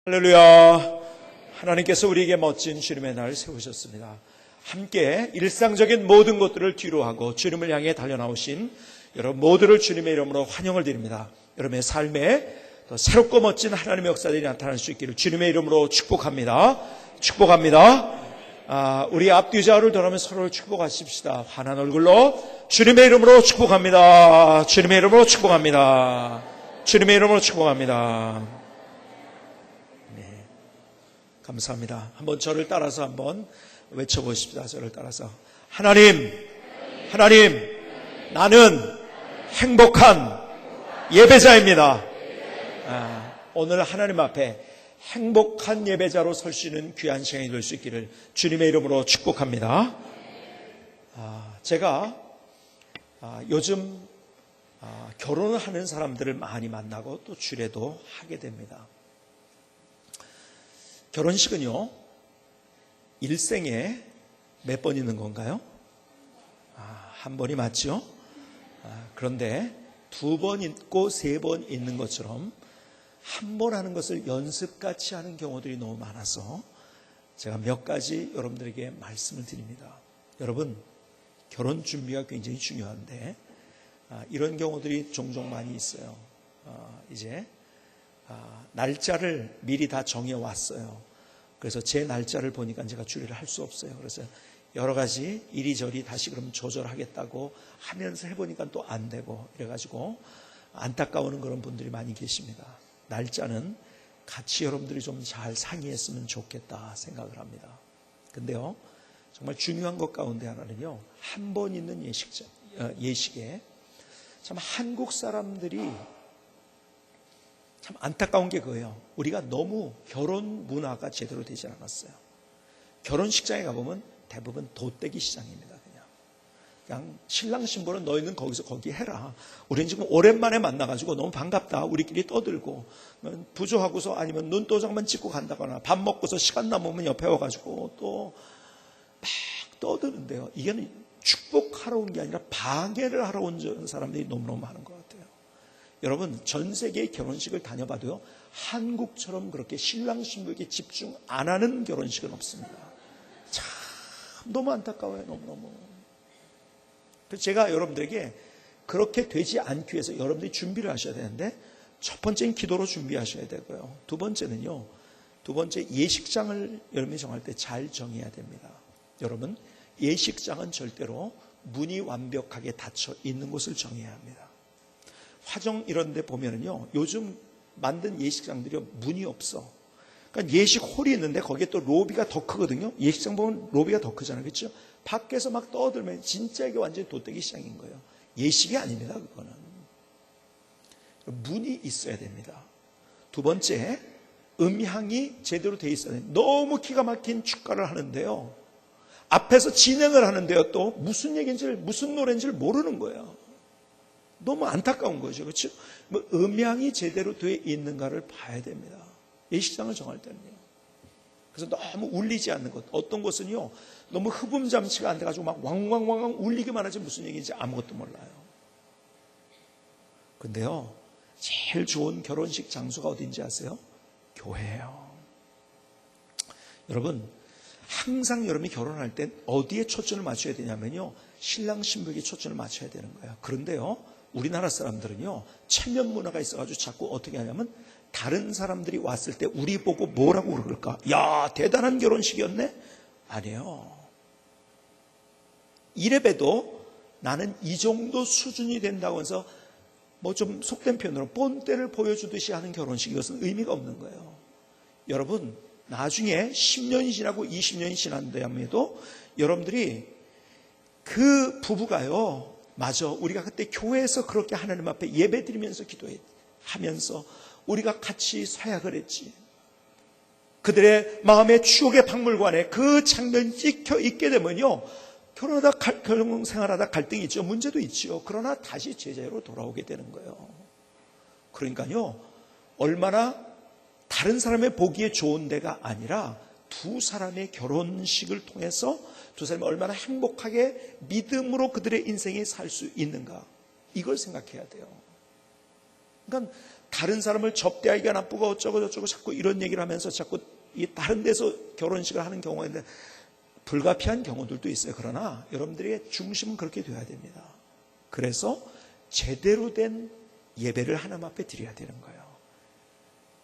할렐루야. 하나님께서 우리에게 멋진 주님의 날 세우셨습니다. 함께 일상적인 모든 것들을 뒤로하고 주님을 향해 달려나오신 여러분 모두를 주님의 이름으로 환영을 드립니다. 여러분의 삶에 더 새롭고 멋진 하나님의 역사들이 나타날 수 있기를 주님의 이름으로 축복합니다. 우리 앞뒤 좌우를 돌아보며 서로를 축복하십시다. 환한 얼굴로 주님의 이름으로 축복합니다. 주님의 이름으로 축복합니다. 주님의 이름으로 축복합니다. 감사합니다. 한번 저를 따라서 한번 외쳐보십시다. 저를 따라서 하나님, 나는 행복한 예배자입니다. 오늘 하나님 앞에 행복한 예배자로 설 수 있는 귀한 시간이 될 수 있기를 주님의 이름으로 축복합니다. 제가 요즘 결혼을 하는 사람들을 많이 만나고 또 주례도 하게 됩니다. 결혼식은요, 일생에 몇 번 있는 건가요? 한 번이 맞죠? 그런데 두 번 있고 세 번 있는 것처럼 한 번 하는 것을 연습같이 하는 경우들이 너무 많아서 제가 몇 가지 여러분들에게 말씀을 드립니다. 여러분, 결혼 준비가 굉장히 중요한데 이런 경우들이 종종 많이 있어요. 이제 날짜를 미리 다 정해왔어요. 그래서 제 날짜를 보니까 제가 주례를 할 수 없어요. 그래서 여러 가지 이리저리 다시 그럼 조절하겠다고 하면서 해보니까 또 안 되고 이래가지고 안타까워하는 그런 분들이 많이 계십니다. 날짜는 같이 여러분들이 좀 잘 상의했으면 좋겠다 생각을 합니다. 근데요, 정말 중요한 것 가운데 하나는요, 한 번 있는 예식에 참 한국 사람들이 참 안타까운 게 그거예요. 우리가 너무 결혼 문화가 제대로 되지 않았어요. 결혼식장에 가보면 대부분 도떼기 시장입니다. 그냥 신랑 신부는 너희는 거기서 거기 해라. 우리는 지금 오랜만에 만나가지고 너무 반갑다. 우리끼리 떠들고 부조하고서 아니면 눈도장만 찍고 간다거나 밥 먹고서 시간 남으면 옆에 와가지고 또 막 떠드는데요. 이게 축복하러 온 게 아니라 방해를 하러 온 사람들이 너무너무 많은 것 같아요. 여러분, 전 세계의 결혼식을 다녀봐도요, 한국처럼 그렇게 신랑 신부에게 집중 안 하는 결혼식은 없습니다. 참 너무 안타까워요. 너무너무. 그래서 제가 여러분들에게 그렇게 되지 않기 위해서 여러분들이 준비를 하셔야 되는데, 첫 번째는 기도로 준비하셔야 되고요. 두 번째 예식장을 여러분이 정할 때 잘 정해야 됩니다. 여러분, 예식장은 절대로 문이 완벽하게 닫혀 있는 곳을 정해야 합니다. 화정 이런 데 보면은요, 요즘 만든 예식장들이 문이 없어. 그러니까 예식홀이 있는데 거기에 또 로비가 더 크거든요. 예식장 보면 로비가 더 크잖아요. 그렇죠? 밖에서 막 떠들면 진짜 이게 완전히 도떼기 시장인 거예요. 예식이 아닙니다. 그거는. 문이 있어야 됩니다. 두 번째, 음향이 제대로 돼 있어야 돼요. 너무 기가 막힌 축가를 하는데요, 앞에서 진행을 하는데요, 또 무슨 얘기인지를, 무슨 노래인지를 모르는 거예요. 너무 안타까운 거죠. 그렇죠? 음향이 제대로 되어 있는가를 봐야 됩니다. 예식장을 정할 때는요. 그래서 너무 울리지 않는 것. 어떤 곳은요, 너무 흡음 잠치가 안 돼가지고 막 왕왕왕왕 울리기만 하지 무슨 얘기인지 아무것도 몰라요. 근데요, 제일 좋은 결혼식 장소가 어딘지 아세요? 교회예요. 여러분, 항상 여러분이 결혼할 때 어디에 초점을 맞춰야 되냐면요, 신랑 신부에게 초점을 맞춰야 되는 거예요. 그런데요, 우리나라 사람들은요, 체면 문화가 있어가지고 자꾸 어떻게 하냐면 다른 사람들이 왔을 때 우리 보고 뭐라고 그럴까? 야, 대단한 결혼식이었네? 아니에요. 이래봬도 나는 이 정도 수준이 된다고 해서 뭐 좀 속된 표현으로 본때를 보여주듯이 하는 결혼식, 이것은 의미가 없는 거예요. 여러분, 나중에 10년이 지나고 20년이 지난 다음에도 여러분들이 그 부부가요, 맞아, 우리가 그때 교회에서 그렇게 하나님 앞에 예배 드리면서 기도하면서 우리가 같이 서약을 했지. 그들의 마음의 추억의 박물관에 그 장면이 찍혀 있게 되면요, 결혼 생활하다 갈등이 있죠. 문제도 있죠. 그러나 다시 제자로 돌아오게 되는 거예요. 그러니까요, 얼마나 다른 사람의 보기에 좋은 데가 아니라 두 사람의 결혼식을 통해서 두 사람이 얼마나 행복하게 믿음으로 그들의 인생에 살 수 있는가, 이걸 생각해야 돼요. 그러니까 다른 사람을 접대하기가 나쁘고 어쩌고 저쩌고 자꾸 이런 얘기를 하면서 자꾸 이 다른 데서 결혼식을 하는 경우가 있는데 불가피한 경우들도 있어요. 그러나 여러분들의 중심은 그렇게 돼야 됩니다. 그래서 제대로 된 예배를 하나님 앞에 드려야 되는 거예요.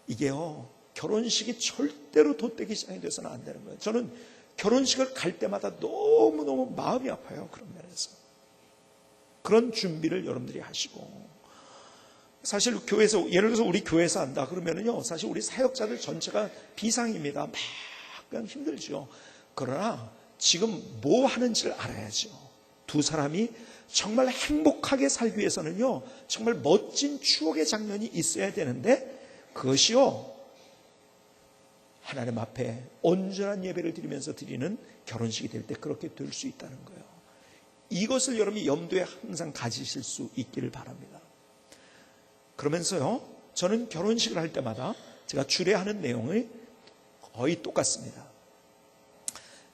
이게요, 결혼식이 절대로 돗대기 시장이 돼서는 안 되는 거예요. 저는 결혼식을 갈 때마다 너무너무 마음이 아파요. 그런 면에서. 그런 준비를 여러분들이 하시고, 사실 교회에서, 예를 들어서 우리 교회에서 한다 그러면은요, 사실 우리 사역자들 전체가 비상입니다. 막 그냥 힘들죠. 그러나 지금 뭐 하는지를 알아야죠. 두 사람이 정말 행복하게 살기 위해서는요, 정말 멋진 추억의 장면이 있어야 되는데, 그것이요, 하나님 앞에 온전한 예배를 드리면서 드리는 결혼식이 될 때 그렇게 될 수 있다는 거예요. 이것을 여러분이 염두에 항상 가지실 수 있기를 바랍니다. 그러면서요, 저는 결혼식을 할 때마다 제가 주례하는 내용이 거의 똑같습니다.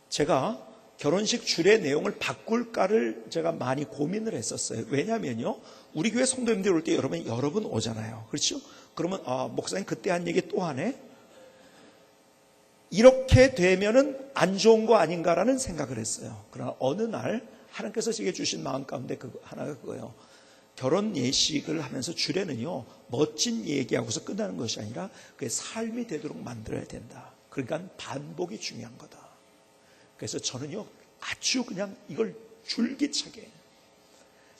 제가 결혼식 주례 내용을 바꿀까를 제가 많이 고민을 했었어요. 왜냐하면요, 우리 교회 성도님들 올 때 여러 분 오잖아요. 그렇죠? 그러면 목사님 그때 한 얘기 또 하네? 이렇게 되면은 안 좋은 거 아닌가라는 생각을 했어요. 그러나 어느 날 하나님께서 제게 주신 마음 가운데 하나가 그거예요. 결혼 예식을 하면서 주례는요, 멋진 얘기하고서 끝나는 것이 아니라 그게 삶이 되도록 만들어야 된다. 그러니까 반복이 중요한 거다. 그래서 저는요, 아주 그냥 이걸 줄기차게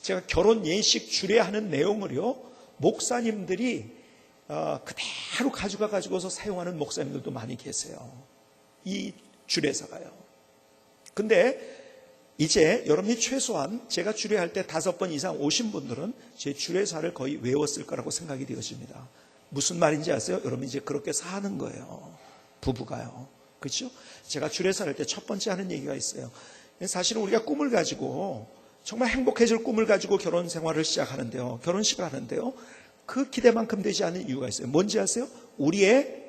제가 결혼 예식 주례하는 내용을요, 목사님들이 그대로 가져가지고서 사용하는 목사님들도 많이 계세요. 이 주례사가요. 근데 이제 여러분이 최소한 제가 주례할 때 5번 이상 오신 분들은 제 주례사를 거의 외웠을 거라고 생각이 되어집니다. 무슨 말인지 아세요? 여러분 이제 그렇게 사는 거예요. 부부가요. 그렇죠? 제가 주례사를 할 때 첫 번째 하는 얘기가 있어요. 사실은 우리가 꿈을 가지고 정말 행복해질 꿈을 가지고 결혼 생활을 시작하는데요. 결혼식을 하는데요. 그 기대만큼 되지 않는 이유가 있어요. 뭔지 아세요? 우리의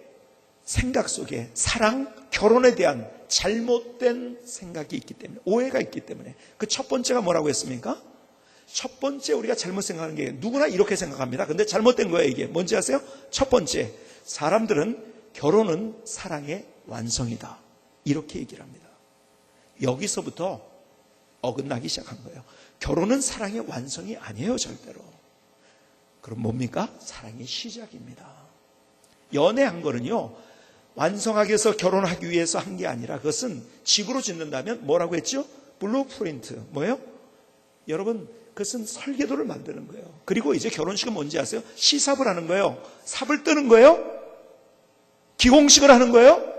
생각 속에 사랑, 결혼에 대한 잘못된 생각이 있기 때문에, 오해가 있기 때문에. 그 첫 번째가 뭐라고 했습니까? 첫 번째 우리가 잘못 생각하는 게, 누구나 이렇게 생각합니다. 근데 잘못된 거예요, 이게. 뭔지 아세요? 첫 번째, 사람들은 결혼은 사랑의 완성이다. 이렇게 얘기를 합니다. 여기서부터 어긋나기 시작한 거예요. 결혼은 사랑의 완성이 아니에요, 절대로. 그럼 뭡니까? 사랑의 시작입니다. 연애한 거는요, 완성하기 위해서 결혼하기 위해서 한 게 아니라 그것은 집으로 짓는다면 뭐라고 했죠? 블루프린트. 뭐예요? 여러분, 그것은 설계도를 만드는 거예요. 그리고 이제 결혼식은 뭔지 아세요? 시삽을 하는 거예요. 삽을 뜨는 거예요. 기공식을 하는 거예요.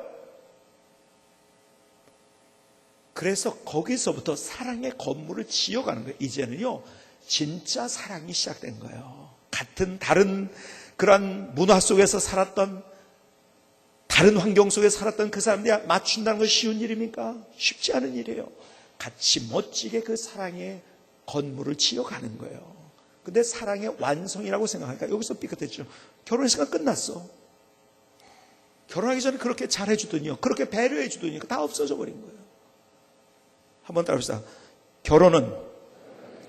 그래서 거기서부터 사랑의 건물을 지어가는 거예요. 이제는요, 진짜 사랑이 시작된 거예요. 같은 다른 그런 문화 속에서 살았던, 다른 환경 속에 살았던 그 사람들이 맞춘다는 것이 쉬운 일입니까? 쉽지 않은 일이에요. 같이 멋지게 그 사랑의 건물을 지어가는 거예요. 근데 사랑의 완성이라고 생각하니까 여기서 삐끗했죠. 결혼식은 끝났어. 결혼하기 전에 그렇게 잘해주더니요, 그렇게 배려해주더니 다 없어져 버린 거예요. 한번 따라합시다. 결혼은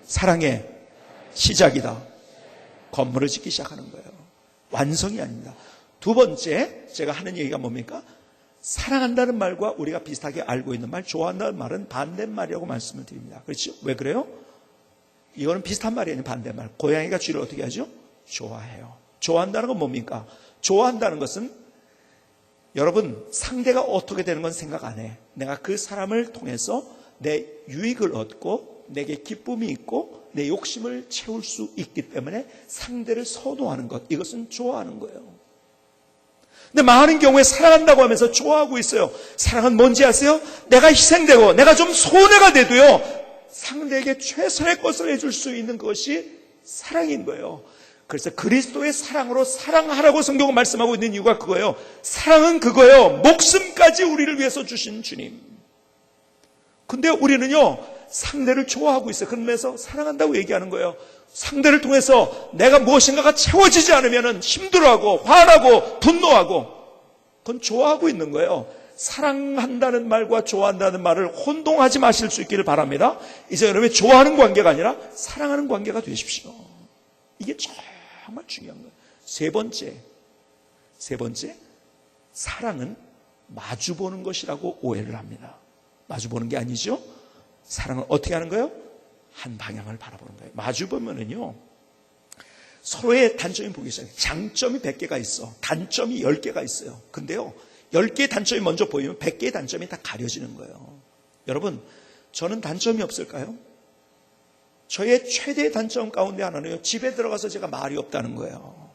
사랑의 시작이다. 건물을 짓기 시작하는 거예요. 완성이 아닙니다. 두 번째, 제가 하는 얘기가 뭡니까? 사랑한다는 말과 우리가 비슷하게 알고 있는 말, 좋아한다는 말은 반대말이라고 말씀을 드립니다. 그렇죠? 왜 그래요? 이거는 비슷한 말이 아니에요. 반대말. 고양이가 쥐를 어떻게 하죠? 좋아해요. 좋아한다는 건 뭡니까? 좋아한다는 것은 여러분, 상대가 어떻게 되는 건 생각 안 해. 내가 그 사람을 통해서 내 유익을 얻고 내게 기쁨이 있고 내 욕심을 채울 수 있기 때문에 상대를 선호하는 것, 이것은 좋아하는 거예요. 근데 많은 경우에 사랑한다고 하면서 좋아하고 있어요. 사랑은 뭔지 아세요? 내가 희생되고 내가 좀 손해가 돼도요, 상대에게 최선의 것을 해줄 수 있는 것이 사랑인 거예요. 그래서 그리스도의 사랑으로 사랑하라고 성경은 말씀하고 있는 이유가 그거예요. 사랑은 그거예요. 목숨까지 우리를 위해서 주신 주님. 근데 우리는요, 상대를 좋아하고 있어요. 그러면서 사랑한다고 얘기하는 거예요. 상대를 통해서 내가 무엇인가가 채워지지 않으면 힘들어하고 화나고 분노하고, 그건 좋아하고 있는 거예요. 사랑한다는 말과 좋아한다는 말을 혼동하지 마실 수 있기를 바랍니다. 이제 여러분이 좋아하는 관계가 아니라 사랑하는 관계가 되십시오. 이게 정말 중요한 거예요. 세 번째, 사랑은 마주보는 것이라고 오해를 합니다. 마주보는 게 아니죠. 사랑은 어떻게 하는 거예요? 한 방향을 바라보는 거예요. 마주보면은요, 서로의 단점이 보기 시작해요. 장점이 100개가 있어. 단점이 10개가 있어요. 근데요, 10개의 단점이 먼저 보이면 100개의 단점이 다 가려지는 거예요. 여러분, 저는 단점이 없을까요? 저의 최대의 단점 가운데 하나는요, 집에 들어가서 제가 말이 없다는 거예요.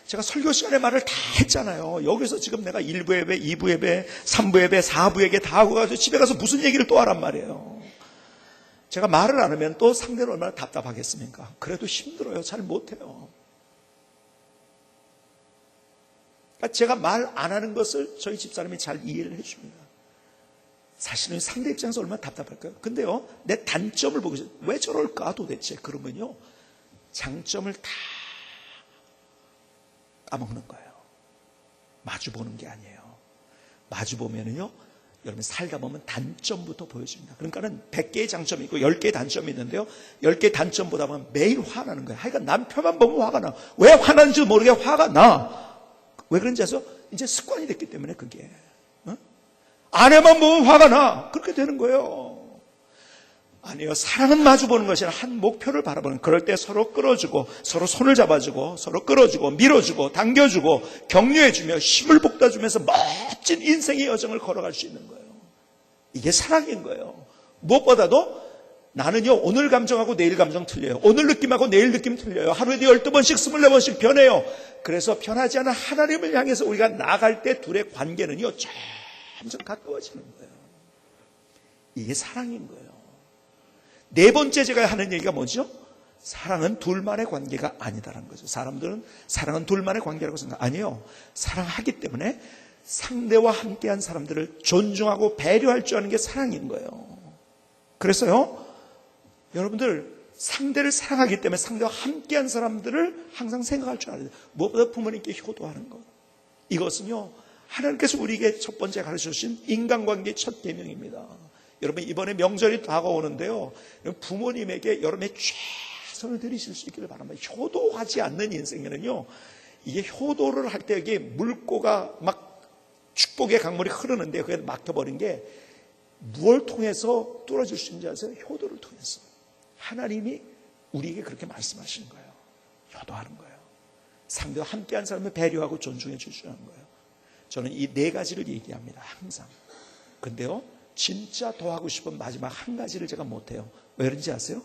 제가 설교 시간에 말을 다 했잖아요. 여기서 지금 내가 1부 예배, 2부 예배, 3부 예배, 4부 예배 다 하고 가서 집에 가서 무슨 얘기를 또 하란 말이에요. 제가 말을 안 하면 또 상대는 얼마나 답답하겠습니까? 그래도 힘들어요. 잘 못해요. 그러니까 제가 말 안 하는 것을 저희 집사람이 잘 이해를 해줍니다. 사실은 상대 입장에서 얼마나 답답할까요? 근데요, 내 단점을 보고 있어요. 왜 저럴까 도대체? 그러면요, 장점을 다 까먹는 거예요. 마주보는 게 아니에요. 마주보면은요, 여러분 살다 보면 단점부터 보여집니다. 그러니까는 100개의 장점이 있고 10개의 단점이 있는데요, 10개의 단점보다 보면 매일 화나는 거예요. 하여간 남편만 보면 화가 나. 왜 화나는지 모르게 화가 나. 왜 그런지 아세요? 이제 습관이 됐기 때문에 그게. 아내만 보면 화가 나. 그렇게 되는 거예요. 아니요, 사랑은 마주보는 것이 아니라 한 목표를 바라보는. 그럴 때 서로 끌어주고, 서로 손을 잡아주고, 서로 끌어주고, 밀어주고, 당겨주고, 격려해주며 힘을 북돋아주면서 멋진 인생의 여정을 걸어갈 수 있는 거예요. 이게 사랑인 거예요. 무엇보다도 나는요, 오늘 감정하고 내일 감정 틀려요. 오늘 느낌하고 내일 느낌 틀려요. 하루에도 12번씩 24번씩 변해요. 그래서 변하지 않은 하나님을 향해서 우리가 나아갈 때 둘의 관계는요, 점점 가까워지는 거예요. 이게 사랑인 거예요. 네 번째 제가 하는 얘기가 뭐죠? 사랑은 둘만의 관계가 아니다라는 거죠. 사람들은 사랑은 둘만의 관계라고 생각. 아니에요. 사랑하기 때문에 상대와 함께한 사람들을 존중하고 배려할 줄 아는 게 사랑인 거예요. 그래서요, 여러분들 상대를 사랑하기 때문에 상대와 함께한 사람들을 항상 생각할 줄 알아야 돼요. 무엇보다 부모님께 효도하는 것. 이것은요, 하나님께서 우리에게 첫 번째 가르쳐 주신 인간관계의 첫 계명입니다. 여러분, 이번에 명절이 다가오는데요, 부모님에게 여러분의 최선을 드리실 수 있기를 바랍니다. 효도하지 않는 인생에는요, 이게 효도를 할 때 이게 물꼬가 막 축복의 강물이 흐르는데 그게 막혀버린 게 무엇을 통해서 뚫어질 수 있는지 아세요? 효도를 통해서. 하나님이 우리에게 그렇게 말씀하시는 거예요. 효도하는 거예요. 상대와 함께한 사람을 배려하고 존중해 주시는 거예요. 저는 이 네 가지를 얘기합니다. 항상. 근데요, 진짜 더 하고 싶은 마지막 한 가지를 제가 못해요. 왜 그런지 아세요?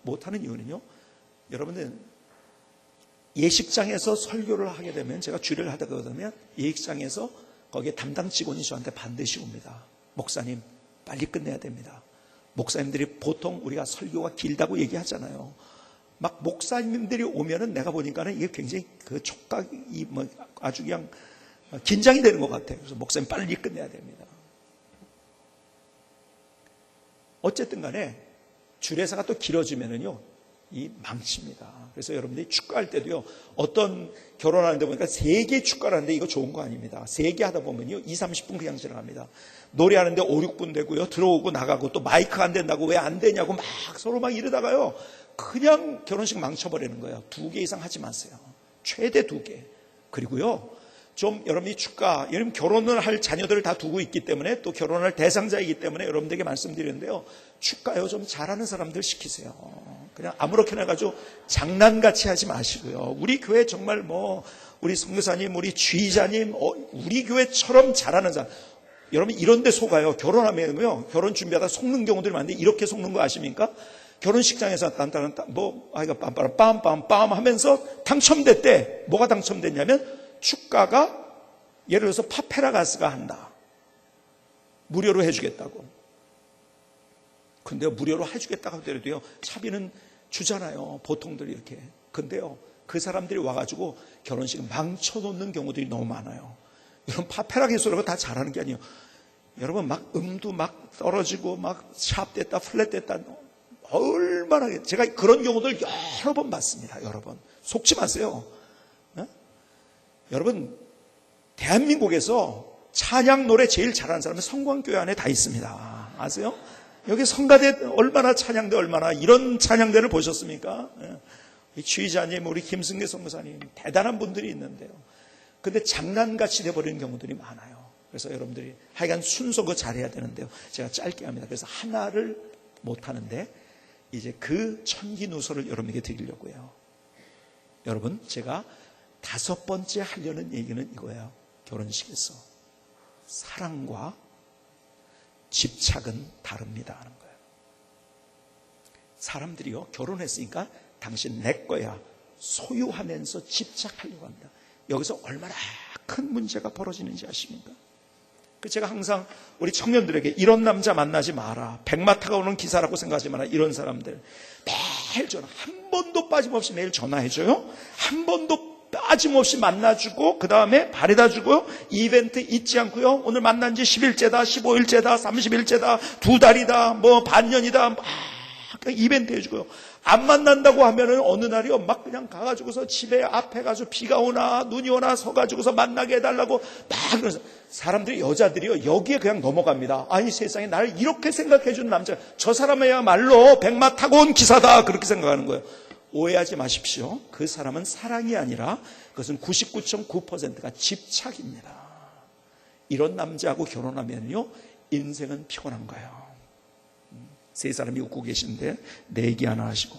못하는 이유는요, 여러분들 예식장에서 설교를 하게 되면, 제가 주례를 하다가 그러면 예식장에서 거기에 담당 직원이 저한테 반드시 옵니다. 목사님, 빨리 끝내야 됩니다. 목사님들이 보통 우리가 설교가 길다고 얘기하잖아요. 막 목사님들이 오면은 내가 보니까는 이게 굉장히 그 촉각이 뭐 아주 그냥 긴장이 되는 것 같아요. 그래서 목사님 빨리 끝내야 됩니다. 어쨌든 간에 주례사가 또 길어지면은요, 이 망칩니다. 그래서 여러분들이 축가할 때도요, 어떤 결혼하는데 보니까 3개 축가를 하는데 이거 좋은 거 아닙니다. 3개 하다 보면요, 2, 30분 그냥 지나갑니다. 노래하는데 5, 6분 되고요, 들어오고 나가고 또 마이크 안 된다고 왜 안 되냐고 막 서로 막 이러다가요, 그냥 결혼식 망쳐버리는 거예요. 2개 이상 하지 마세요. 최대 2개. 그리고요, 좀 여러분이 축가, 여러분 결혼을 할 자녀들을 다 두고 있기 때문에 또 결혼할 대상자이기 때문에 여러분들에게 말씀드리는데요, 축가요 좀 잘하는 사람들 시키세요. 그냥 아무렇게나 가지고 장난같이 하지 마시고요. 우리 교회 정말 뭐 우리 선교사님, 우리 지휘자님, 우리 교회처럼 잘하는 사람, 여러분 이런 데 속아요. 결혼하면요, 결혼 준비하다 속는 경우들이 많은데 이렇게 속는 거 아십니까? 결혼식장에서 딴딴딴 뭐 아이가 빰빰빰빰빰 하면서 당첨됐대. 뭐가 당첨됐냐면 축가가 예를 들어서 파페라가스가 한다. 무료로 해주겠다고. 근데요, 무료로 해주겠다고 하더라도요, 차비는 주잖아요. 보통들 이렇게. 근데요, 그 사람들이 와가지고 결혼식 망쳐놓는 경우들이 너무 많아요. 여러분, 파페라가스라고 다 잘하는 게 아니에요. 여러분, 막 음도 막 떨어지고, 막 샵됐다, 플랫됐다. 얼마나, 제가 그런 경우들 여러 번 봤습니다. 여러 번. 속지 마세요. 여러분, 대한민국에서 찬양 노래 제일 잘하는 사람은 성광교회 안에 다 있습니다. 아세요? 여기 성가대 얼마나 찬양대 얼마나 이런 찬양대를 보셨습니까? 취의자님, 우리 김승계 선교사님 대단한 분들이 있는데요. 근데 장난같이 돼버리는 경우들이 많아요. 그래서 여러분들이 하여간 순서 잘해야 되는데요. 제가 짧게 합니다. 그래서 하나를 못하는데 이제 그 천기누설을 여러분에게 드리려고 해요. 여러분, 제가 5번째 하려는 얘기는 이거예요. 결혼식에서 사랑과 집착은 다릅니다 하는 거예요. 사람들이요, 결혼했으니까 당신 내 거야 소유하면서 집착하려고 합니다. 여기서 얼마나 큰 문제가 벌어지는지 아십니까? 제가 항상 우리 청년들에게 이런 남자 만나지 마라, 백마타가 오는 기사라고 생각하지 마라. 이런 사람들 매일 전화, 한 번도 빠짐없이 매일 전화해줘요. 한 번도 빠짐없이 만나주고 그 다음에 바래다 주고요. 이벤트 잊지 않고요. 오늘 만난 지 10일째다 15일째다 30일째다 2달이다 뭐 반년이다 막 이벤트 해주고요. 안 만난다고 하면은 어느 날이요 막 그냥 가가지고서 집에 앞에 가서 비가 오나 눈이 오나 서가지고서 만나게 해달라고 막 그러면서 사람들이, 여자들이요 여기에 그냥 넘어갑니다. 아니 세상에 날 이렇게 생각해준 남자, 저 사람이야말로 백마 타고 온 기사다, 그렇게 생각하는 거예요. 오해하지 마십시오. 그 사람은 사랑이 아니라 그것은 99.9%가 집착입니다. 이런 남자하고 결혼하면요 인생은 피곤한 거예요. 세 사람이 웃고 계신데 내 얘기 하나 하시고.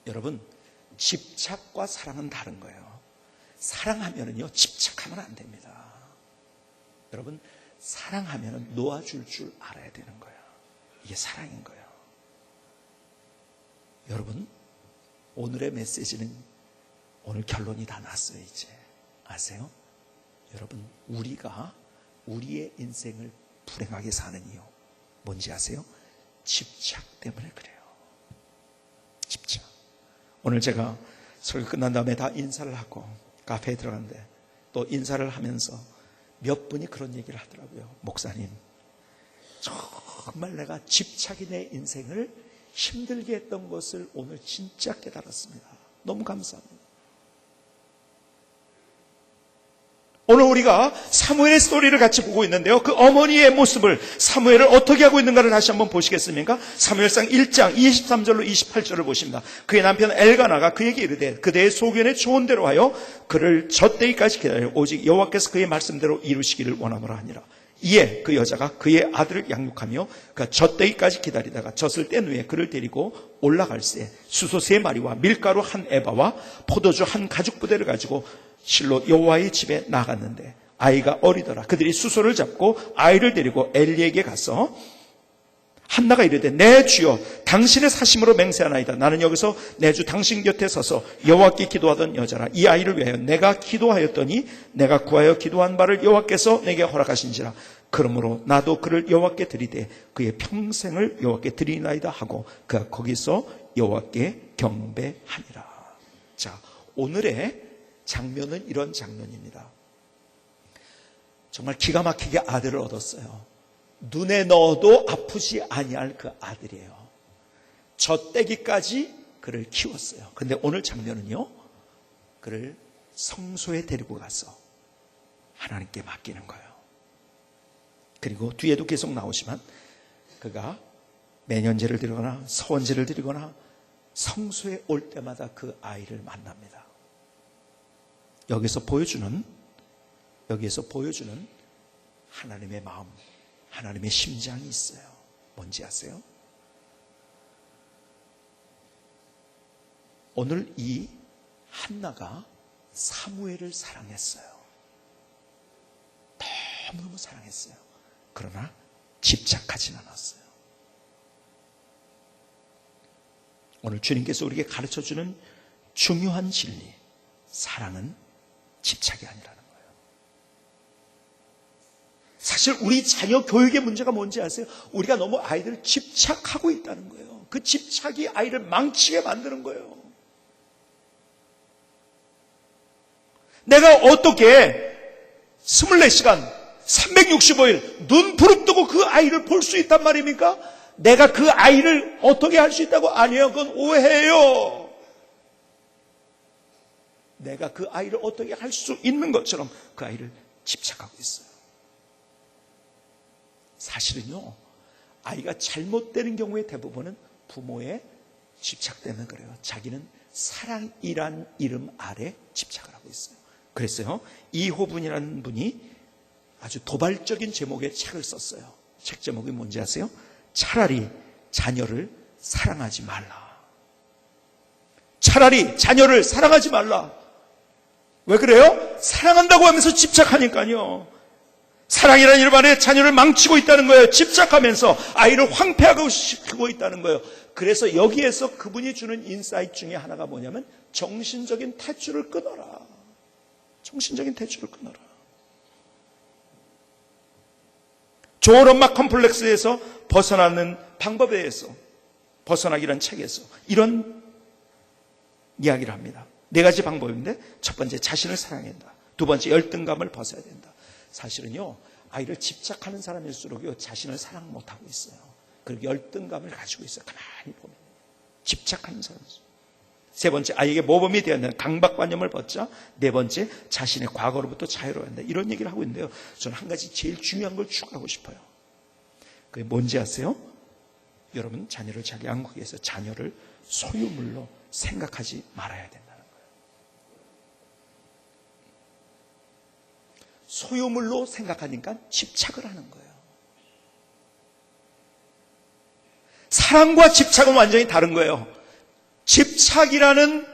여러분, 집착과 사랑은 다른 거예요. 사랑하면은요 집착하면 안 됩니다. 여러분, 사랑하면은 놓아줄 줄 알아야 되는 거예요. 이게 사랑인 거예요. 여러분, 오늘의 메시지는 오늘 결론이 다 났어요. 이제 아세요? 여러분, 우리가 우리의 인생을 불행하게 사는 이유 뭔지 아세요? 집착 때문에 그래요. 집착. 오늘 제가 설교 끝난 다음에 다 인사를 하고 카페에 들어갔는데 또 인사를 하면서 몇 분이 그런 얘기를 하더라고요. 목사님, 정말 내가 집착이 내 인생을 힘들게 했던 것을 오늘 진짜 깨달았습니다. 너무 감사합니다. 오늘 우리가 사무엘의 스토리를 같이 보고 있는데요. 그 어머니의 모습을, 사무엘을 어떻게 하고 있는가를 다시 한번 보시겠습니까? 사무엘상 1장 23절로 28절을 보십니다. 그의 남편 엘가나가 그에게 이르되 그대의 소견에 좋은 대로 하여 그를 젖되기까지 기다려 오직 여호와께서 그의 말씀대로 이루시기를 원하노라 하니라. 이에 그 여자가 그의 아들을 양육하며 그가 젖되기까지 기다리다가 젖을 뗀 후에 그를 데리고 올라갈새 수소 3마리와 밀가루 1에바와 포도주 1가죽부대를 가지고 실로 여호와의 집에 나갔는데 아이가 어리더라. 그들이 수소를 잡고 아이를 데리고 엘리에게 가서 한나가 이르되 내 주여 당신의 사심으로 맹세하나이다. 나는 여기서 내 주 당신 곁에 서서 여호와께 기도하던 여자라. 이 아이를 위하여 내가 기도하였더니 내가 구하여 기도한 바를 여호와께서 내게 허락하신지라. 그러므로 나도 그를 여호와께 드리되 그의 평생을 여호와께 드리나이다 하고 그가 거기서 여호와께 경배하니라. 자, 오늘의 장면은 이런 장면입니다. 정말 기가 막히게 아들을 얻었어요. 눈에 넣어도 아프지 아니할 그 아들이에요. 젖대기까지 그를 키웠어요. 근데 오늘 장면은요, 그를 성소에 데리고 가서 하나님께 맡기는 거예요. 그리고 뒤에도 계속 나오지만 그가 매년제를 드리거나 서원제를 드리거나 성소에 올 때마다 그 아이를 만납니다. 여기서 보여주는 하나님의 마음, 하나님의 심장이 있어요. 뭔지 아세요? 오늘 이 한나가 사무엘을 사랑했어요. 너무너무 사랑했어요. 그러나 집착하진 않았어요. 오늘 주님께서 우리에게 가르쳐주는 중요한 진리, 사랑은 집착이 아니라는 거예요. 사실 우리 자녀 교육의 문제가 뭔지 아세요? 우리가 너무 아이들을 집착하고 있다는 거예요. 그 집착이 아이를 망치게 만드는 거예요. 내가 어떻게 24시간 365일 눈 부릅뜨고 그 아이를 볼 수 있단 말입니까? 내가 그 아이를 어떻게 할 수 있다고? 아니에요. 그건 오해예요. 내가 그 아이를 어떻게 할 수 있는 것처럼 그 아이를 집착하고 있어요. 사실은요, 아이가 잘못되는 경우에 대부분은 부모에 집착되면 그래요. 자기는 사랑이란 이름 아래 집착을 하고 있어요. 그랬어요. 이호분이라는 분이 아주 도발적인 제목의 책을 썼어요. 책 제목이 뭔지 아세요? 차라리 자녀를 사랑하지 말라. 차라리 자녀를 사랑하지 말라. 왜 그래요? 사랑한다고 하면서 집착하니까요. 사랑이라는 이름 아래 자녀를 망치고 있다는 거예요. 집착하면서 아이를 황폐하고 시키고 있다는 거예요. 그래서 여기에서 그분이 주는 인사이트 중에 하나가 뭐냐면 정신적인 탯줄을 끊어라. 정신적인 탯줄을 끊어라. 좋은 엄마 컴플렉스에서 벗어나는 방법에 대해서, 벗어나기란 책에서 이런 이야기를 합니다. 4가지 방법인데, 첫 번째 자신을 사랑해야 된다. 두 번째 열등감을 벗어야 된다. 사실은요, 아이를 집착하는 사람일수록요 자신을 사랑 못하고 있어요. 그리고 열등감을 가지고 있어요. 가만히 보면 집착하는 사람이죠. 세 번째, 아이에게 모범이 되어야 된다. 강박관념을 벗자. 네 번째, 자신의 과거로부터 자유로워야 한다. 이런 얘기를 하고 있는데요, 저는 한 가지 제일 중요한 걸 추가하고 싶어요. 그게 뭔지 아세요? 여러분, 자녀를 잘 양육하기 위해서 자녀를 소유물로 생각하지 말아야 된다는 거예요. 소유물로 생각하니까 집착을 하는 거예요. 사랑과 집착은 완전히 다른 거예요. 집착이라는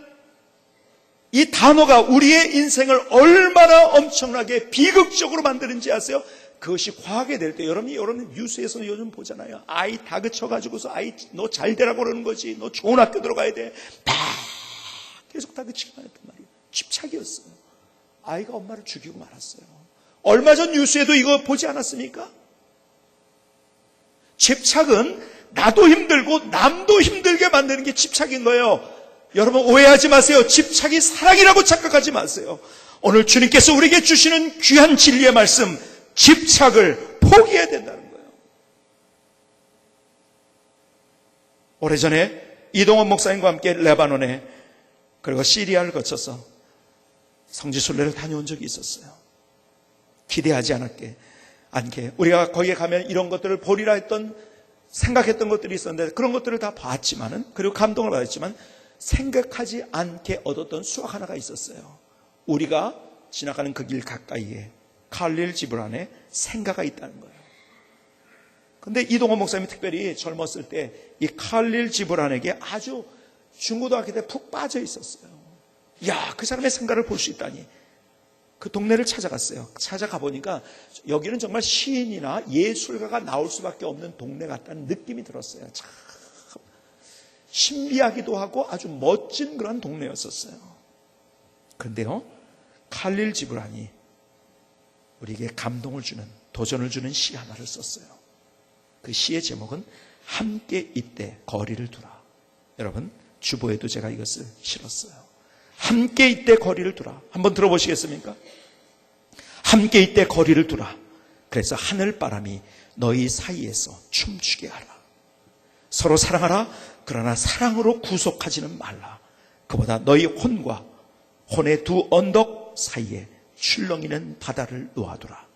이 단어가 우리의 인생을 얼마나 엄청나게 비극적으로 만드는지 아세요? 그것이 과하게 될 때, 여러분 뉴스에서 요즘 보잖아요. 아이 다그쳐가지고서 아이 너 잘 되라고 그러는 거지. 너 좋은 학교 들어가야 돼. 다 계속 다그치기만 했단 말이에요. 집착이었어요. 아이가 엄마를 죽이고 말았어요. 얼마 전 뉴스에도 이거 보지 않았습니까? 집착은 나도 힘들고 남도 힘들게 만드는 게 집착인 거예요. 여러분 오해하지 마세요. 집착이 사랑이라고 착각하지 마세요. 오늘 주님께서 우리에게 주시는 귀한 진리의 말씀, 집착을 포기해야 된다는 거예요. 오래전에 이동원 목사님과 함께 레바논에 그리고 시리아를 거쳐서 성지순례를 다녀온 적이 있었어요. 기대하지 않게 우리가 거기에 가면 이런 것들을 보리라 했던, 생각했던 것들이 있었는데 그런 것들을 다 봤지만은, 그리고 감동을 받았지만 생각하지 않게 얻었던 수학 하나가 있었어요. 우리가 지나가는 그 길 가까이에 칼릴 지브란에 생가가 있다는 거예요. 근데 이동원 목사님이 특별히 젊었을 때 이 칼릴 지브란에게 아주 중고등학교 때 푹 빠져 있었어요. 야, 그 사람의 생가를 볼 수 있다니. 그 동네를 찾아갔어요. 찾아가 보니까 여기는 정말 시인이나 예술가가 나올 수밖에 없는 동네 같다는 느낌이 들었어요. 참 신비하기도 하고 아주 멋진 그런 동네였었어요. 그런데요, 칼릴 지브란이 우리에게 감동을 주는, 도전을 주는 시 하나를 썼어요. 그 시의 제목은 함께 이때 거리를 두라. 여러분, 주보에도 제가 이것을 실었어요. 함께 이때 거리를 두라. 한번 들어보시겠습니까? 함께 이때 거리를 두라. 그래서 하늘바람이 너희 사이에서 춤추게 하라. 서로 사랑하라. 그러나 사랑으로 구속하지는 말라. 그보다 너희 혼과 혼의 두 언덕 사이에 출렁이는 바다를 놓아두라.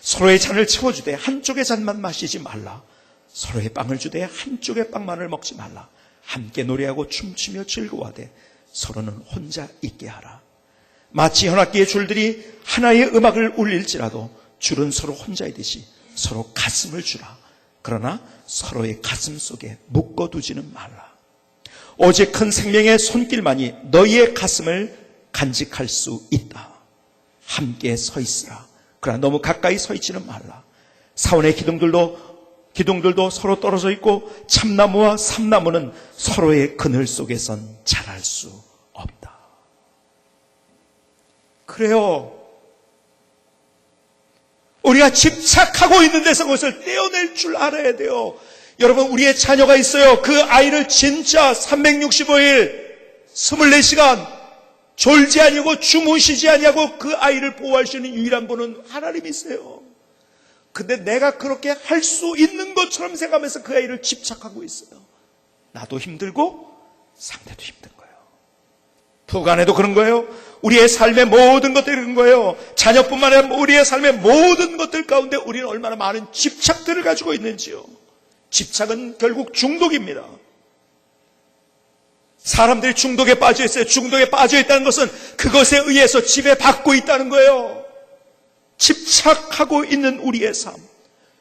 서로의 잔을 채워주되 한쪽의 잔만 마시지 말라. 서로의 빵을 주되 한쪽의 빵만을 먹지 말라. 함께 노래하고 춤추며 즐거워하되 서로는 혼자 있게 하라. 마치 현악기의 줄들이 하나의 음악을 울릴지라도 줄은 서로 혼자이듯이 서로 가슴을 주라. 그러나 서로의 가슴 속에 묶어두지는 말라. 오직 큰 생명의 손길만이 너희의 가슴을 간직할 수 있다. 함께 서 있으라. 그러나 너무 가까이 서 있지는 말라. 사원의 기둥들도 서로 떨어져 있고 참나무와 삼나무는 서로의 그늘 속에선 자랄 수 없다. 그래요. 우리가 집착하고 있는 데서 그것을 떼어낼 줄 알아야 돼요. 여러분, 우리의 자녀가 있어요. 그 아이를 진짜 365일 24시간 졸지 아니고 주무시지 아니하고 그 아이를 보호할 수 있는 유일한 분은 하나님이세요. 근데 내가 그렇게 할 수 있는 것처럼 생각하면서 그 아이를 집착하고 있어요. 나도 힘들고 상대도 힘든 거예요. 부간에도 그런 거예요. 우리의 삶의 모든 것들이 그런 거예요. 자녀뿐만 아니라 우리의 삶의 모든 것들 가운데 우리는 얼마나 많은 집착들을 가지고 있는지요. 집착은 결국 중독입니다. 사람들이 중독에 빠져 있어요. 중독에 빠져 있다는 것은 그것에 의해서 지배받고 있다는 거예요. 집착하고 있는 우리의 삶.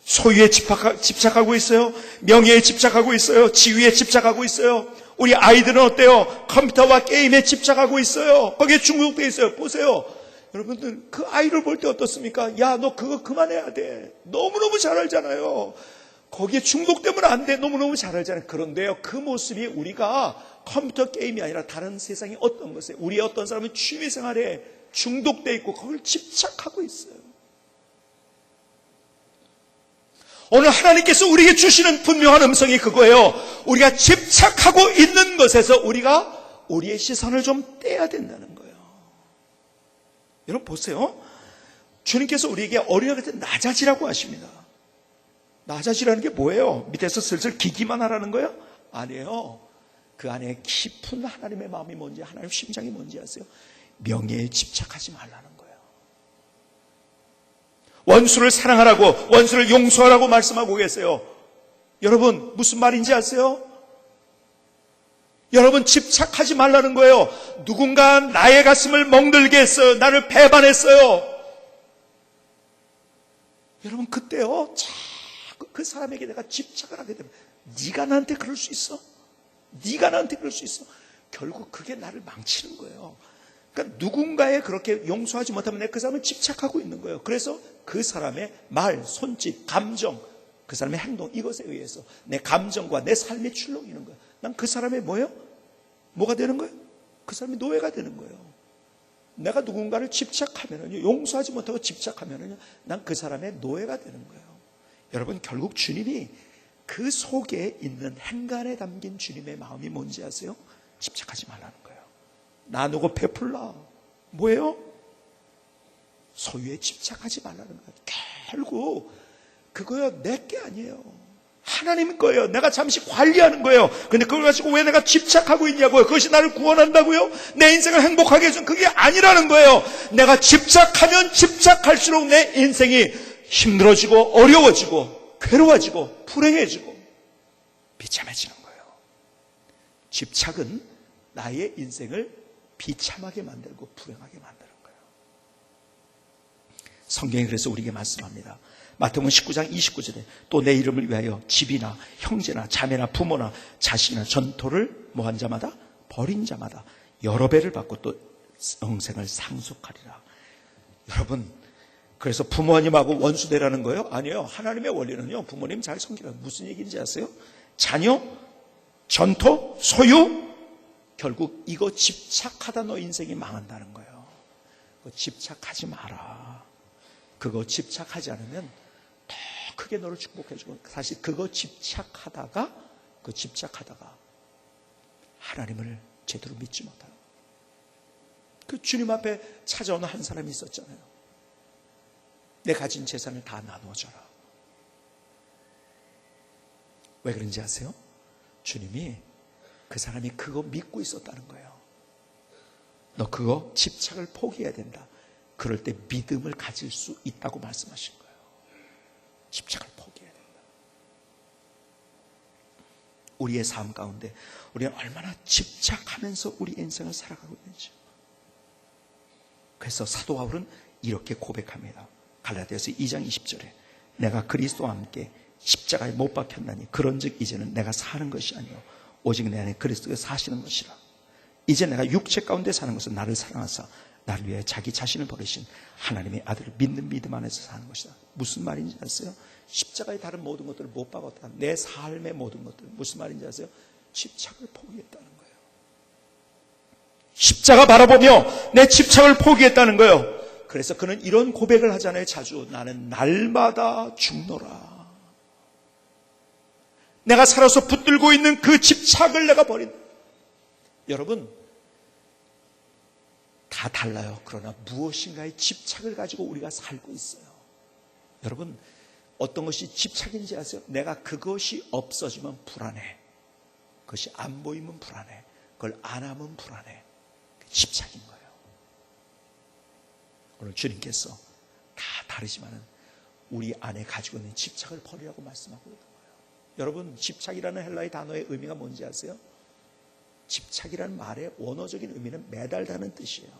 소유에 집착하고 있어요. 명예에 집착하고 있어요. 지위에 집착하고 있어요. 우리 아이들은 어때요? 컴퓨터와 게임에 집착하고 있어요. 거기에 중독되어 있어요. 보세요. 여러분들 그 아이를 볼 때 어떻습니까? 야, 너 그거 그만해야 돼. 너무너무 잘 알잖아요. 거기에 중독되면 안 돼. 너무너무 잘 알잖아요. 그런데요, 그 모습이 우리가 컴퓨터 게임이 아니라 다른 세상의 어떤 것에, 우리의 어떤 사람은 취미생활에 중독되어 있고 거기를 집착하고 있어요. 오늘 하나님께서 우리에게 주시는 분명한 음성이 그거예요. 우리가 집착하고 있는 것에서 우리가 우리의 시선을 좀 떼야 된다는 거예요. 여러분 보세요. 주님께서 우리에게 어린아이 때 낮아지라고 하십니다. 낮아지라는 게 뭐예요? 밑에서 슬슬 기기만 하라는 거예요? 아니에요. 그 안에 깊은 하나님의 마음이 뭔지, 하나님의 심장이 뭔지 아세요? 명예에 집착하지 말라는 거예요. 원수를 사랑하라고, 원수를 용서하라고 말씀하고 계세요. 여러분 무슨 말인지 아세요? 여러분 집착하지 말라는 거예요. 누군가 나의 가슴을 멍들게 했어요. 나를 배반했어요. 여러분 그때요, 자꾸 그 사람에게 내가 집착을 하게 되면, 네가 나한테 그럴 수 있어? 네가 나한테 그럴 수 있어? 결국 그게 나를 망치는 거예요. 그러니까 누군가에 그렇게 용서하지 못하면 내가 그 사람을 집착하고 있는 거예요. 그래서 그 사람의 말, 손짓, 감정, 그 사람의 행동, 이것에 의해서 내 감정과 내 삶이 출렁이는 거예요. 난 그 사람의 뭐예요? 뭐가 되는 거예요? 그 사람이 노예가 되는 거예요. 내가 누군가를 집착하면은요, 용서하지 못하고 집착하면은요, 난 그 사람의 노예가 되는 거예요. 여러분 결국 주님이 그 속에 있는 행간에 담긴 주님의 마음이 뭔지 아세요? 집착하지 말라는 거예요. 나누고 베풀라. 뭐예요? 소유에 집착하지 말라는 거예요. 결국 그거요, 내 게 아니에요. 하나님 거예요. 내가 잠시 관리하는 거예요. 근데 그걸 가지고 왜 내가 집착하고 있냐고요. 그것이 나를 구원한다고요? 내 인생을 행복하게 해주는 그게 아니라는 거예요. 내가 집착하면 집착할수록 내 인생이 힘들어지고 어려워지고 괴로워지고 불행해지고 비참해지는 거예요. 집착은 나의 인생을 비참하게 만들고 불행하게 만드는 거예요. 성경이 그래서 우리에게 말씀합니다. 마태복음 19장 29절에 또 내 이름을 위하여 집이나 형제나 자매나 부모나 자식이나 전토를 뭐한 자마다 버린 자마다 여러 배를 받고 또 영생을 상속하리라. 여러분 그래서 부모님하고 원수되라는 거예요? 아니에요. 하나님의 원리는요, 부모님 잘 섬기라. 무슨 얘기인지 아세요? 자녀, 전토, 소유, 결국 이거 집착하다 너 인생이 망한다는 거예요. 그거 집착하지 마라. 그거 집착하지 않으면 더 크게 너를 축복해주고, 사실 그거 집착하다가 하나님을 제대로 믿지 못하는 거예요. 그 주님 앞에 찾아오는 한 사람이 있었잖아요. 내 가진 재산을 다 나누어줘라. 왜 그런지 아세요? 주님이 그 사람이 그거 믿고 있었다는 거예요. 너 그거 집착을 포기해야 된다. 그럴 때 믿음을 가질 수 있다고 말씀하신 거예요. 집착을 포기해야 된다. 우리의 삶 가운데 우리는 얼마나 집착하면서 우리 인생을 살아가고 있는지. 그래서 사도 바울은 이렇게 고백합니다. 갈라디아서 2장 20절에 내가 그리스도와 함께 십자가에 못 박혔나니 그런즉 이제는 내가 사는 것이 아니요 오직 내 안에 그리스도가 사시는 것이라. 이제 내가 육체 가운데 사는 것은 나를 사랑하사 나를 위해 자기 자신을 버리신 하나님의 아들을 믿는 믿음 안에서 사는 것이다. 무슨 말인지 아세요? 십자가의 다른 모든 것들을 못 박았다. 내 삶의 모든 것들. 무슨 말인지 아세요? 집착을 포기했다는 거예요. 십자가 바라보며 내 집착을 포기했다는 거예요. 그래서 그는 이런 고백을 하잖아요. 자주. 나는 날마다 죽노라. 내가 살아서 붙들고 있는 그 집착을 내가 버린다. 여러분 다 달라요. 그러나 무엇인가의 집착을 가지고 우리가 살고 있어요. 여러분 어떤 것이 집착인지 아세요? 내가 그것이 없어지면 불안해. 그것이 안 보이면 불안해. 그걸 안 하면 불안해. 집착인 거예요. 오늘 주님께서 다 다르지만은 우리 안에 가지고 있는 집착을 버리라고 말씀하고 있는 거예요. 여러분 집착이라는 헬라의 단어의 의미가 뭔지 아세요? 집착이라는 말의 원어적인 의미는 매달다는 뜻이에요.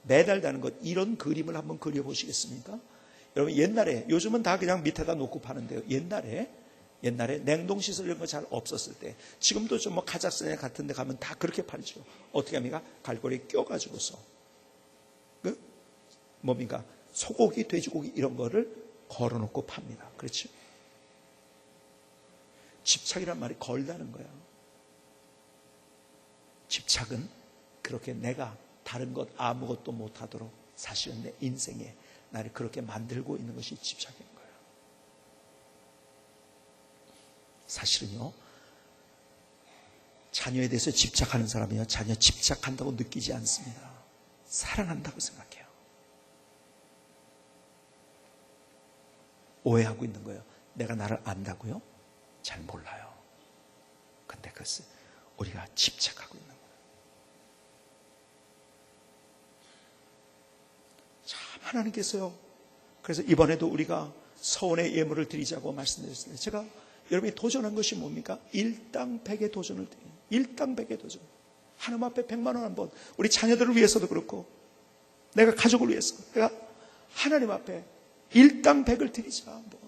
매달다는 것, 이런 그림을 한번 그려보시겠습니까? 여러분 옛날에, 요즘은 다 그냥 밑에다 놓고 파는데요. 옛날에 냉동시설 이런 거 잘 없었을 때, 지금도 좀 뭐 카자흐스탄 같은 데 가면 다 그렇게 팔죠. 어떻게 합니까? 갈고리에 껴가지고서 뭡니까? 소고기, 돼지고기 이런 거를 걸어놓고 팝니다. 그렇죠? 집착이란 말이 걸다는 거예요. 집착은 그렇게 내가 다른 것 아무것도 못하도록 사실은 내 인생에 나를 그렇게 만들고 있는 것이 집착인 거예요. 사실은요, 자녀에 대해서 집착하는 사람이요, 자녀 집착한다고 느끼지 않습니다. 사랑한다고 생각해요. 오해하고 있는 거예요. 내가 나를 안다고요? 잘 몰라요. 근데 그것을 우리가 집착하고 있는 거예요. 참 하나님께서요, 그래서 이번에도 우리가 서원의 예물을 드리자고 말씀드렸습니다. 제가 여러분이 도전한 것이 뭡니까? 일당백의 도전을 드려요. 일당백의 도전. 하나님 앞에 100만 원 한번, 우리 자녀들을 위해서도 그렇고 내가 가족을 위해서 내가 하나님 앞에 일당백을 드리자 한번.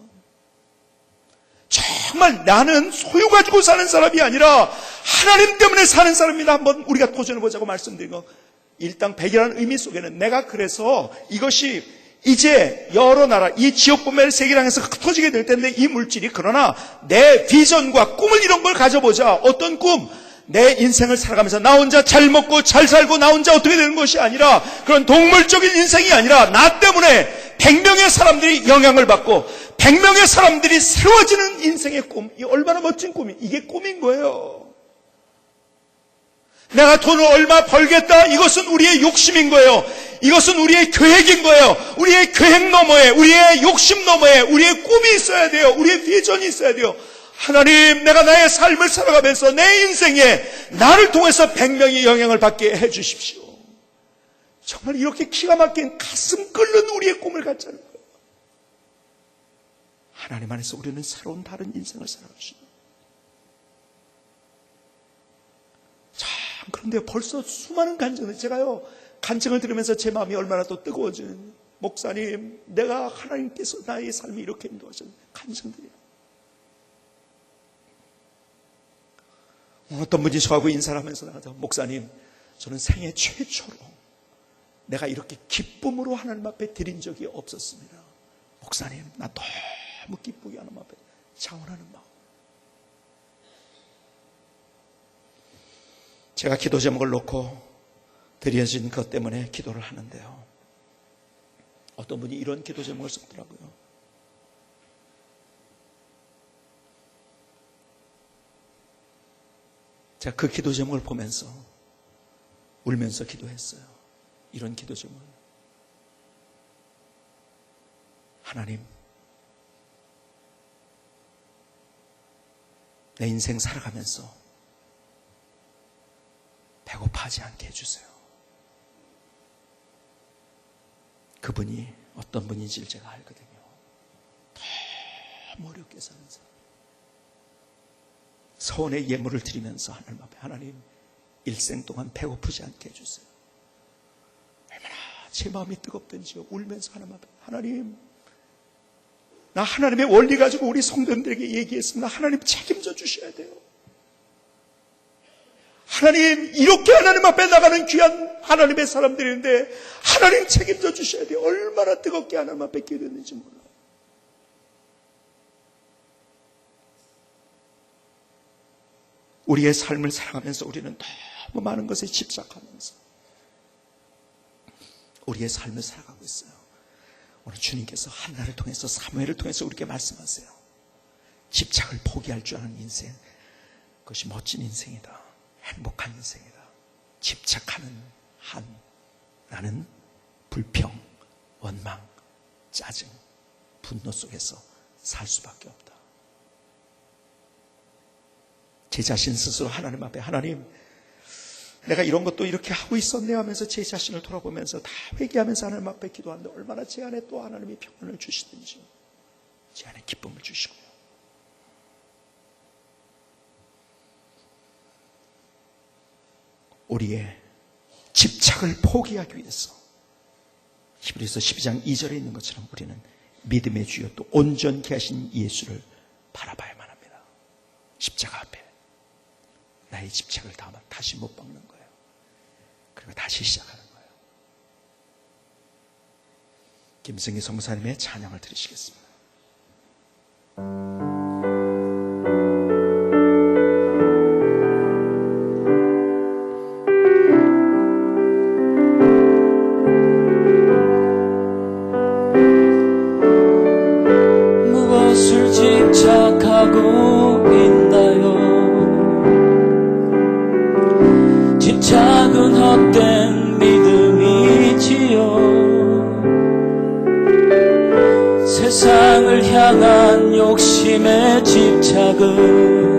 정말 나는 소유 가지고 사는 사람이 아니라 하나님 때문에 사는 사람이다. 한번 우리가 도전해보자고 말씀드린 거. 일당백이라는 의미 속에는 내가 그래서 이것이 이제 여러 나라, 이 지역분별 세계랑에서 흩어지게 될 텐데, 이 물질이, 그러나 내 비전과 꿈을 이런 걸 가져보자. 어떤 꿈? 내 인생을 살아가면서 나 혼자 잘 먹고 잘 살고 나 혼자 어떻게 되는 것이 아니라, 그런 동물적인 인생이 아니라 나 때문에 100명의 사람들이 영향을 받고 100명의 사람들이 새로워지는 인생의 꿈. 이 얼마나 멋진 꿈이, 이게 꿈인 거예요. 내가 돈을 얼마 벌겠다, 이것은 우리의 욕심인 거예요. 이것은 우리의 계획인 거예요. 우리의 계획 너머에, 우리의 욕심 너머에 우리의 꿈이 있어야 돼요. 우리의 비전이 있어야 돼요. 하나님, 내가 나의 삶을 살아가면서 내 인생에 나를 통해서 100명이 영향을 받게 해주십시오. 정말 이렇게 기가 막힌 가슴 끓는 우리의 꿈을 갖자는 거예요. 하나님 안에서 우리는 새로운 다른 인생을 살아가시죠. 참, 그런데 벌써 수많은 간증을, 제가요 간증을 들으면서 제 마음이 얼마나 또 뜨거워지는, 목사님, 내가 하나님께서 나의 삶이 이렇게 인도하셨는 간증들이에요. 어떤 분이 저하고 인사를 하면서 나가서, 목사님, 저는 생애 최초로 내가 이렇게 기쁨으로 하나님 앞에 드린 적이 없었습니다. 목사님, 나 너무 기쁘게 하나님 앞에 자원하는 마음. 제가 기도 제목을 놓고 드려진 것 때문에 기도를 하는데요, 어떤 분이 이런 기도 제목을 썼더라고요. 제가 그 기도 제목을 보면서 울면서 기도했어요. 이런 기도 제목. 하나님, 내 인생 살아가면서 배고파하지 않게 해주세요. 그분이 어떤 분인지를 제가 알거든요. 너무 어렵게 사는 사람. 서원의 예물을 드리면서 하나님 앞에, 하나님, 일생 동안 배고프지 않게 해주세요. 얼마나 제 마음이 뜨겁던지요. 울면서 하나님 앞에, 하나님, 나 하나님의 원리 가지고 우리 성도들에게 얘기했습니다. 하나님 책임져 주셔야 돼요. 하나님, 이렇게 하나님 앞에 나가는 귀한 하나님의 사람들인데 하나님 책임져 주셔야 돼요. 얼마나 뜨겁게 하나님 앞에 기도했는지 몰라요. 우리의 삶을 살아가면서 우리는 너무 많은 것에 집착하면서 우리의 삶을 살아가고 있어요. 오늘 주님께서 한나를 통해서, 사무엘을 통해서 우리에게 말씀하세요. 집착을 포기할 줄 아는 인생, 그것이 멋진 인생이다. 행복한 인생이다. 집착하는 한, 나는 불평, 원망, 짜증, 분노 속에서 살 수밖에 없다. 제 자신 스스로 하나님 앞에, 하나님, 내가 이런 것도 이렇게 하고 있었네 하면서 제 자신을 돌아보면서 다 회개하면서 하나님 앞에 기도하는데, 얼마나 제 안에 또 하나님이 평안을 주시든지, 제 안에 기쁨을 주시고요. 우리의 집착을 포기하기 위해서 히브리서 12장 2절에 있는 것처럼 우리는 믿음의 주여 또 온전케 하신 예수를 바라봐야만 합니다. 십자가 앞에 나의 집착을 담아 다시 못 박는 거예요. 그리고 다시 시작하는 거예요. 김승희 성사님의 찬양을 들으시겠습니다. 무엇을 집착하고 있나요? 집착은 헛된 믿음이지요. 세상을 향한 욕심의 집착은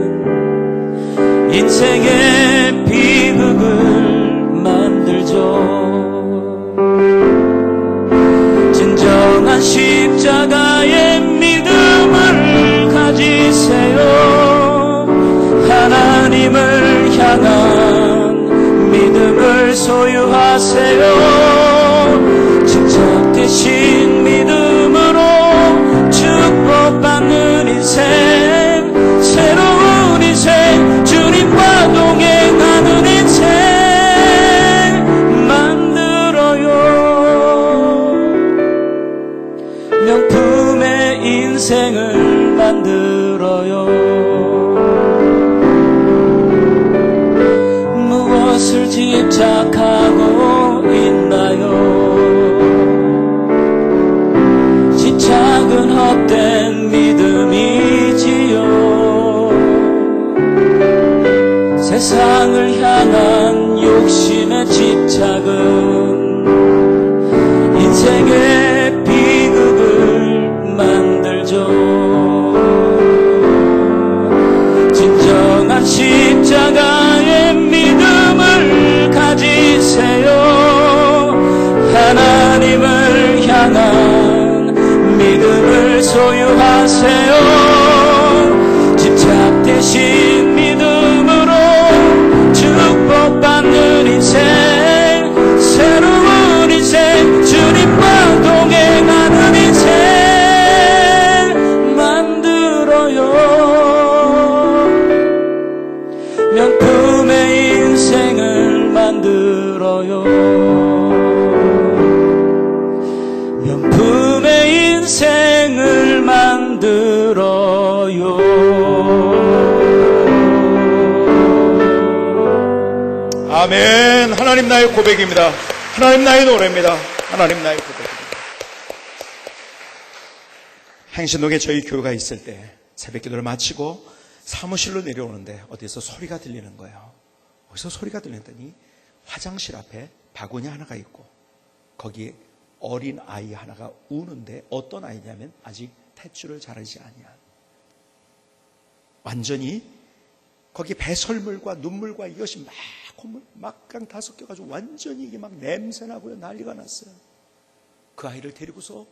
인생의 비극을 만들죠. 진정한 십자가의 믿음을 가지세요. 하나님을 향한 믿음을 소유하세요. 집착 대신 믿음으로 축복받는 인생, 새로운 인생, 주님과 동행하는 인생 만들어요. 명품의 인생을 만들어요. 무엇을 집착하고 있나요? 집착은 헛된 믿음이지요. 세상을 향한 욕심의 집착은 인생의 비극을 만들죠. 진정한 십자가의 믿음을 가지세요. 하나님을 향한 믿음을 소유하세요. 집착 대신 믿음으로 축복받는 인생, 새로운 인생, 주님과 동행하는 인생 만들어요. 명품의 인생을 만들어요. 명품의 인생을 만들어요. 아멘. 하나님 나의 고백입니다. 하나님 나의 노래입니다. 하나님 나의 고백입니다. 행신동에 저희 교회가 있을 때 새벽 기도를 마치고 사무실로 내려오는데 어디서 소리가 들리는 거예요. 어디서 소리가 들리더니 화장실 앞에 바구니 하나가 있고 거기에 어린 아이 하나가 우는데 어떤 아이냐면 아직 탯줄을 자르지 아니한, 완전히 거기 배설물과 눈물과 이것이 막 콧물 막강 다 섞여가지고 완전히 이게 막 냄새나고요, 난리가 났어요. 그 아이를 데리고서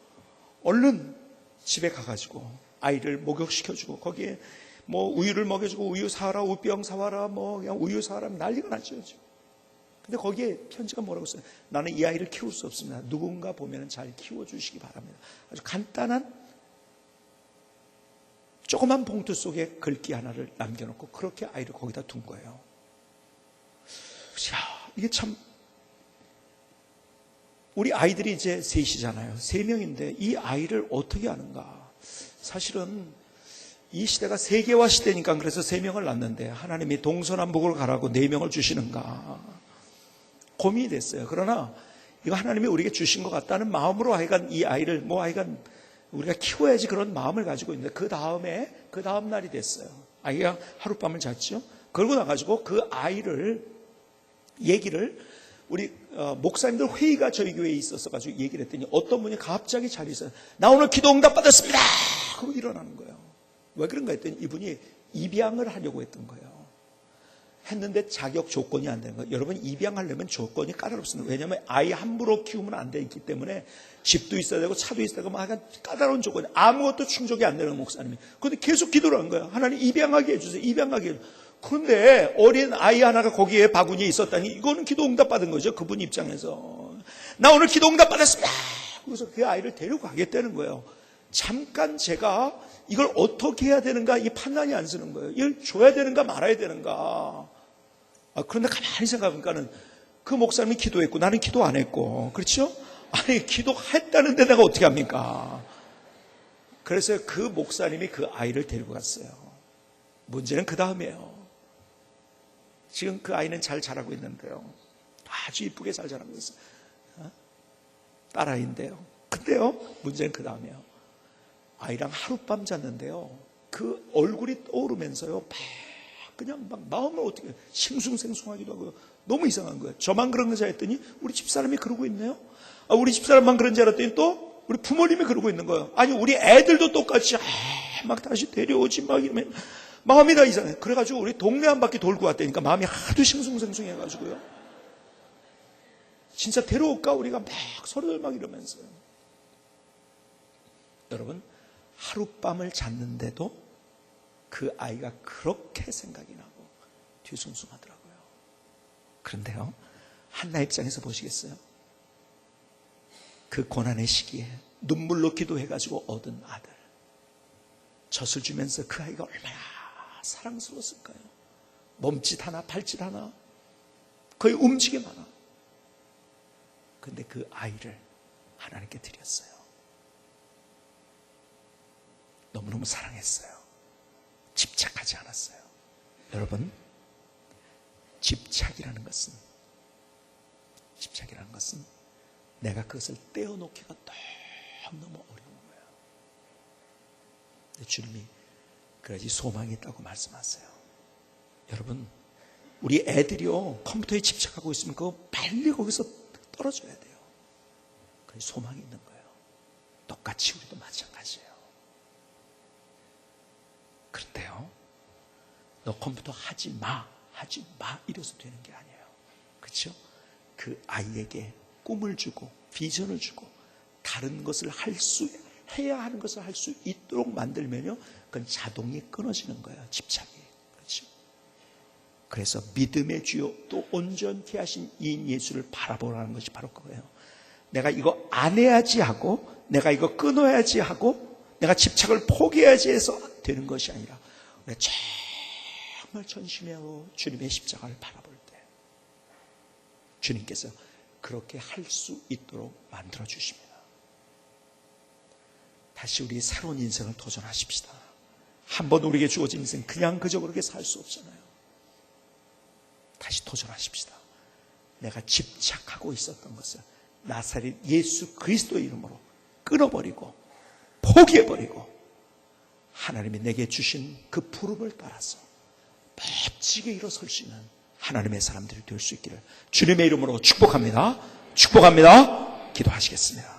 얼른 집에 가가지고 아이를 목욕시켜주고 거기에 뭐 우유를 먹여주고 우유 사와라, 우병 사와라, 뭐 그냥 우유 사와라, 난리가 났죠. 근데 거기에 편지가 뭐라고 써요? 나는 이 아이를 키울 수 없습니다. 누군가 보면 잘 키워주시기 바랍니다. 아주 간단한 조그만 봉투 속에 글귀 하나를 남겨놓고 그렇게 아이를 거기다 둔 거예요. 야, 이게 참, 우리 아이들이 이제 셋이잖아요. 3명인데 이 아이를 어떻게 하는가? 사실은 이 시대가 세계화 시대니까 그래서 3명을 낳는데 하나님이 동서남북을 가라고 4명을 주시는가 고민이 됐어요. 그러나 이거 하나님이 우리에게 주신 것 같다는 마음으로 하여간 이 아이를 하여간 우리가 키워야지 그런 마음을 가지고 있는데 그 다음 날이 됐어요. 아이가 하룻밤을 잤죠. 그러고 나가지고 그 아이를 얘기를 우리 목사님들 회의가 저희 교회에 있었어가지고 얘기를 했더니 어떤 분이 갑자기 자리에서 나 오늘 기도 응답 받았습니다 하고 일어나는 거예요. 왜 그런가 했더니 이분이 입양을 하려고 했던 거예요. 했는데 자격 조건이 안 되는 거예요. 여러분, 입양하려면 조건이 까다롭습니다. 왜냐하면 아이 함부로 키우면 안 되기 때문에 집도 있어야 되고 차도 있어야 되고 막 까다로운 조건이 아무것도 충족이 안 되는 목사님이. 그런데 계속 기도를 한 거예요. 하나님 입양하게 해주세요. 입양하게 해주세요. 그런데 어린 아이 하나가 거기에 바구니에 있었다니 이거는 기도 응답 받은 거죠. 그분 입장에서. 나 오늘 기도 응답 받았습니다. 그래서 그 아이를 데리고 가겠다는 거예요. 잠깐 제가 이걸 어떻게 해야 되는가 이 판단이 안 서는 거예요. 이걸 줘야 되는가 말아야 되는가. 그런데 가만히 생각해보니까는 그 목사님이 기도했고 나는 기도 안 했고, 그렇죠? 아니 기도했다는데 내가 어떻게 합니까? 그래서 그 목사님이 그 아이를 데리고 갔어요. 문제는 그 다음이에요. 지금 그 아이는 잘 자라고 있는데요. 아주 이쁘게 잘 자라고 있어요. 딸아이인데요. 근데요, 문제는 그 다음이에요. 아이랑 하룻밤 잤는데요. 그 얼굴이 떠오르면서요. 그냥 막 마음을 어떻게 싱숭생숭하기도 하고요. 너무 이상한 거예요. 저만 그런 거지 했더니 우리 집사람이 그러고 있네요. 우리 집사람만 그런 줄 알았더니 또 우리 부모님이 그러고 있는 거예요. 아니 우리 애들도 똑같이 막 다시 데려오지 막 이러면 마음이 다 이상해. 그래가지고 우리 동네 한 바퀴 돌고 왔다니까 마음이 하도 싱숭생숭해가지고요. 진짜 데려올까 우리가 막 서로들 막 이러면서요. 여러분 하룻밤을 잤는데도 그 아이가 그렇게 생각이 나고 뒤숭숭하더라고요. 그런데요, 한나 입장에서 보시겠어요? 그 고난의 시기에 눈물로 기도해가지고 얻은 아들, 젖을 주면서 그 아이가 얼마나 사랑스러웠을까요? 몸짓 하나 발짓 하나 거의 움직임 하나. 근데 그 아이를 하나님께 드렸어요. 너무너무 사랑했어요. 집착하지 않았어요. 여러분, 집착이라는 것은 내가 그것을 떼어놓기가 너무너무 어려운 거예요. 근데 주님이 그러지 소망이 있다고 말씀하세요. 여러분, 우리 애들이요 컴퓨터에 집착하고 있으면 그거 빨리 거기서 떨어져야 돼요. 그래서 소망이 있는 거예요. 똑같이 우리도 마찬가지예요. 그런데요, 너 컴퓨터 하지 마 이래서 되는 게 아니에요. 그렇죠? 그 아이에게 꿈을 주고 비전을 주고 다른 것을 해야 하는 것을 할 수 있도록 만들면요, 그건 자동이 끊어지는 거예요. 집착이. 그렇죠? 그래서 믿음의 주요 또 온전케 하신 이인 예수를 바라보라는 것이 바로 그거예요. 내가 이거 안 해야지 하고 내가 이거 끊어야지 하고 내가 집착을 포기해야지 해서 되는 것이 아니라 우리가 정말 전심으로 주님의 십자가를 바라볼 때 주님께서 그렇게 할 수 있도록 만들어 주십니다. 다시 우리 새로운 인생을 도전하십시다. 한번 우리에게 주어진 인생 그냥 그저 그렇게 살 수 없잖아요. 다시 도전하십시다. 내가 집착하고 있었던 것을 나사렛 예수 그리스도의 이름으로 끊어버리고 포기해버리고 하나님이 내게 주신 그 부름을 따라서 멋지게 일어설 수 있는 하나님의 사람들이 될 수 있기를 주님의 이름으로 축복합니다. 기도하시겠습니다.